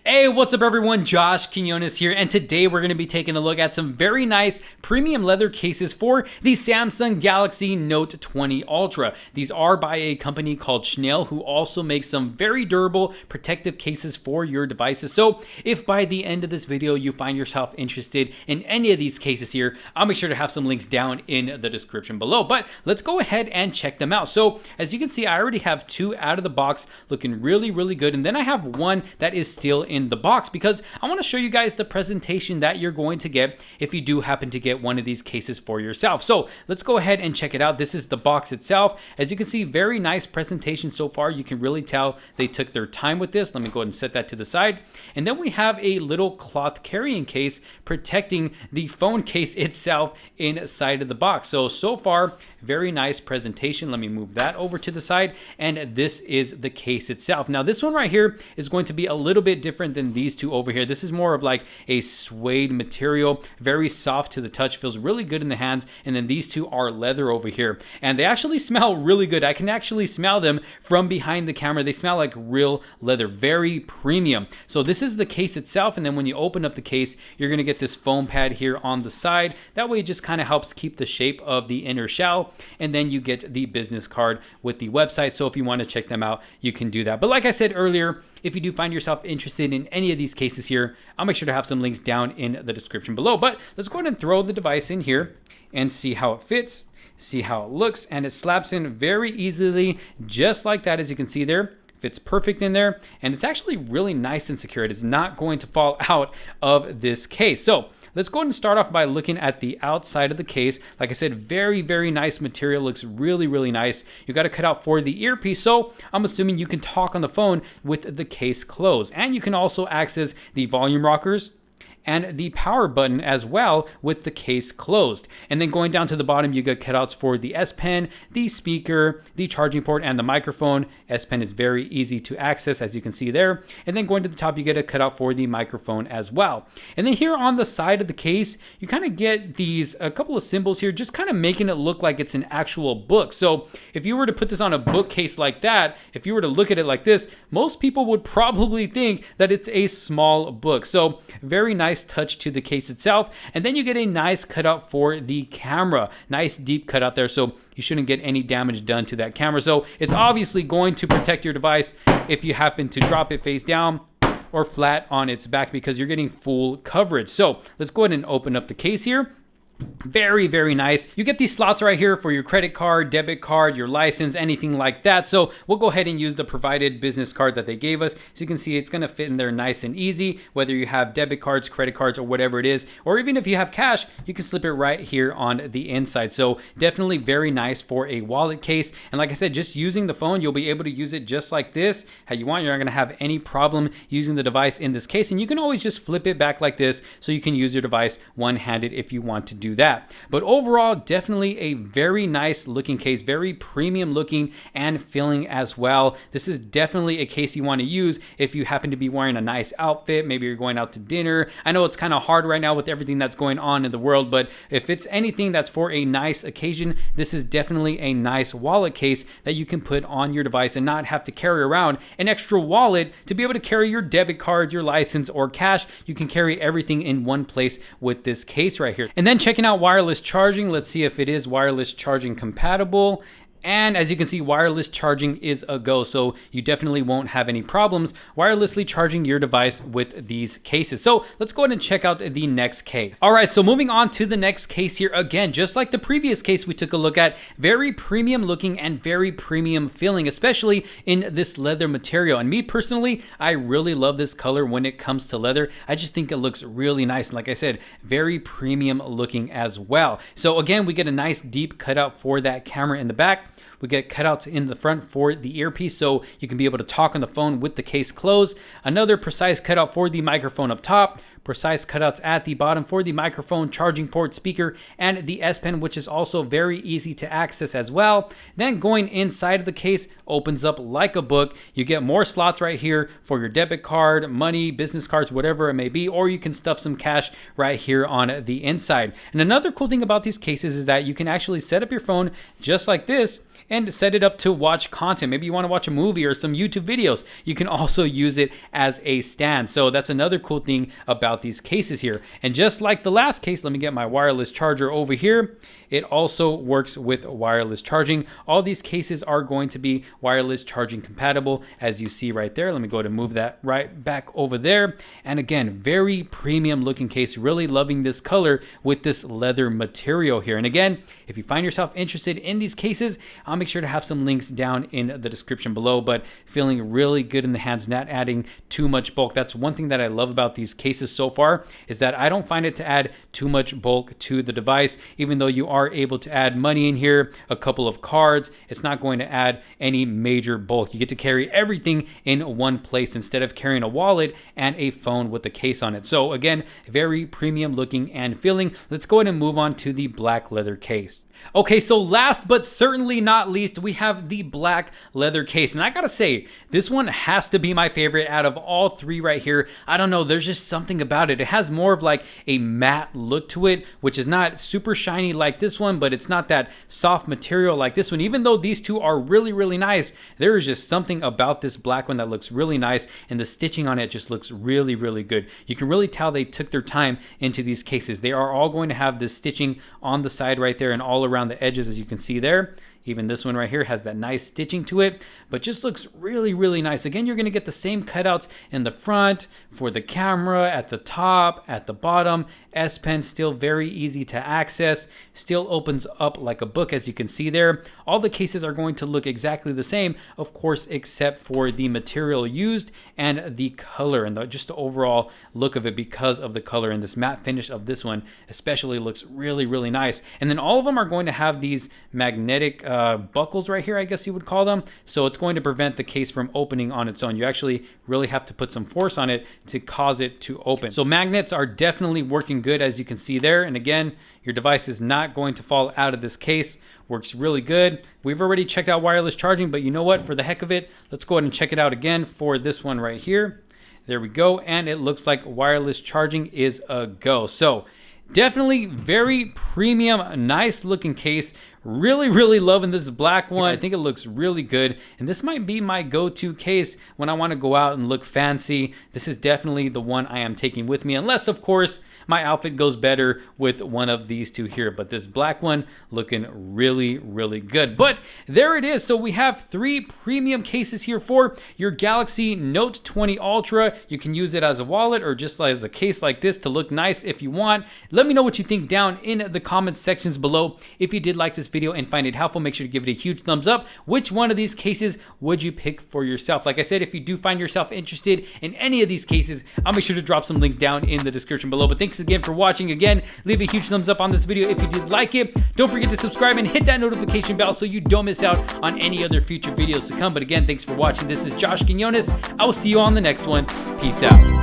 Hey, what's up everyone? Josh Quinones here, and today we're going to be taking a look at some very nice premium leather cases for the Samsung Galaxy Note 20 Ultra. These are by a company called Schnell, who also makes some very durable protective cases for your devices. So if by the end of this video you find yourself interested in any of these cases here, I'll make sure to have some links down in the description below. But let's go ahead and check them out. So as you can see, I already have two out of the box looking really good, and then I have one that is still in the box because I want to show you guys the presentation that you're going to get if you do happen to get one of these cases for yourself. So let's go ahead and check it out. This is the box itself. As you can see, very nice presentation so far. You can really tell they took their time with this. Let me go ahead and set that to the side. And then we have a little cloth carrying case protecting the phone case itself inside of the box. So far, very nice presentation. Let me move that over to the side. And this is the case itself. Now this one right here is going to be a little bit different than these two over here. This is more of like a suede material, very soft to the touch, feels really good in the hands. And then these two are leather over here, and they actually smell really good. I can actually smell them from behind the camera. They smell like real leather, very premium. So this is the case itself, and then when you open up the case, you're gonna get this foam pad here on the side. That way it just kind of helps keep the shape of the inner shell, and then you get the business card with the website. So if you want to check them out, you can do that. But like I said earlier, if you do find yourself interested in any of these cases here, I'll make sure to have some links down in the description below. But let's go ahead and throw the device in here and see how it fits, see how it looks, and it slaps in very easily, just like that. As you can see there, fits perfect in there, and it's actually really nice and secure. It is not going to fall out of this case. So let's go ahead and start off by looking at the outside of the case. Like I said, very nice material. Looks really nice. You got to cut out for the earpiece, so I'm assuming you can talk on the phone with the case closed. And you can also access the volume rockers and the power button as well with the case closed. And then going down to the bottom, you get cutouts for the S Pen, the speaker, the charging port, and the microphone. S Pen is very easy to access, as you can see there. And then going to the top, you get a cutout for the microphone as well. And then here on the side of the case, you kind of get a couple of symbols here, just kind of making it look like it's an actual book. So if you were to put this on a bookcase like that, if you were to look at it like this, most people would probably think that it's a small book. So very nice touch to the case itself. And then you get a nice cutout for the camera, nice deep cutout there, so you shouldn't get any damage done to that camera. So it's obviously going to protect your device if you happen to drop it face down or flat on its back, because you're getting full coverage. So let's go ahead and open up the case here. Very nice. You get these slots right here for your credit card, debit card, your license, anything like that. So we'll go ahead and use the provided business card that they gave us. So you can see it's going to fit in there nice and easy, whether you have debit cards, credit cards, or whatever it is, or even if you have cash, you can slip it right here on the inside. So definitely very nice for a wallet case. And like I said, just using the phone, you'll be able to use it just like this, how you want. You're not going to have any problem using the device in this case. And you can always just flip it back like this, so you can use your device one-handed if you want to do that. But overall, definitely a very nice looking case, very premium looking and feeling as well. This is definitely a case you want to use if you happen to be wearing a nice outfit. Maybe you're going out to dinner. I know it's kind of hard right now with everything that's going on in the world, but if it's anything that's for a nice occasion, this is definitely a nice wallet case that you can put on your device and not have to carry around an extra wallet to be able to carry your debit card, your license, or cash. You can carry everything in one place with this case right here. And then checking out wireless charging, let's see if it is wireless charging compatible. And as you can see, wireless charging is a go, so you definitely won't have any problems wirelessly charging your device with these cases. So let's go ahead and check out the next case. All right, so moving on to the next case here. Again, just like the previous case we took a look at, very premium looking and very premium feeling, especially in this leather material. And me personally, I really love this color when it comes to leather. I just think it looks really nice. And like I said, very premium looking as well. So again, we get a nice deep cutout for that camera in the back. We get cutouts in the front for the earpiece, so you can be able to talk on the phone with the case closed. Another precise cutout for the microphone up top. Precise cutouts at the bottom for the microphone, charging port, speaker, and the S Pen, which is also very easy to access as well. Then going inside of the case opens up like a book. You get more slots right here for your debit card, money, business cards, whatever it may be, or you can stuff some cash right here on the inside. And another cool thing about these cases is that you can actually set up your phone just like this and set it up to watch content. Maybe you want to watch a movie or some YouTube videos. You can also use it as a stand. So that's another cool thing about these cases here. And just like the last case, let me get my wireless charger over here. It also works with wireless charging. All these cases are going to be wireless charging compatible, as you see right there. Let me go to move that right back over there. And again, very premium looking case. Really loving this color with this leather material here. And again, if you find yourself interested in these cases, I'll make sure to have some links down in the description below. But feeling really good in the hands, not adding too much bulk. That's one thing that I love about these cases so far, is that I don't find it to add too much bulk to the device. Even though you are able to add money in here, a couple of cards, it's not going to add any major bulk. You get to carry everything in one place instead of carrying a wallet and a phone with the case on it. So again, very premium looking and feeling. Let's go ahead and move on to the black leather case. Okay, so last but certainly not least, we have the black leather case. And I gotta say, this one has to be my favorite out of all three right here. I don't know, there's just something about it. It has more of like a matte look to it, which is not super shiny like this one, but it's not that soft material like this one. Even though these two are really, really nice, there is just something about this black one that looks really nice, and the stitching on it just looks really, really good. You can really tell they took their time into these cases. They are all going to have this stitching on the side right there and all around the edges, as you can see there. Even this one right here has that nice stitching to it, but just looks really, really nice. Again, you're gonna get the same cutouts in the front, for the camera, at the top, at the bottom. S Pen still very easy to access, still opens up like a book, as you can see there. All the cases are going to look exactly the same, of course, except for the material used and the color and just the overall look of it, because of the color. And this matte finish of this one especially looks really, really nice. And then all of them are going to have these magnetic buckles right here, I guess you would call them. So it's going to prevent the case from opening on its own. You actually really have to put some force on it to cause it to open. So magnets are definitely working good, as you can see there. And again, your device is not going to fall out of this case. Works really good. We've already checked out wireless charging, but you know what? For the heck of it, let's go ahead and check it out again for this one right here. There we go. And it looks like wireless charging is a go. So definitely very premium, nice looking case. Really, really loving this black one. I think it looks really good. And this might be my go-to case when I want to go out and look fancy. This is definitely the one I am taking with me. Unless, of course, my outfit goes better with one of these two here. But this black one looking really, really good. But there it is. So we have three premium cases here for your Galaxy Note 20 Ultra. You can use it as a wallet or just as a case like this to look nice if you want. Let me know what you think down in the comments sections below. If you did like this video and find it helpful, make sure to give it a huge thumbs up. Which one of these cases would you pick for yourself? Like I said, if you do find yourself interested in any of these cases, I'll make sure to drop some links down in the description below. But thanks again for watching. Again, leave a huge thumbs up on this video if you did like it. Don't forget to subscribe and hit that notification bell so you don't miss out on any other future videos to come. But again, thanks for watching. This is Josh Quinones. I will see you on the next one. Peace out.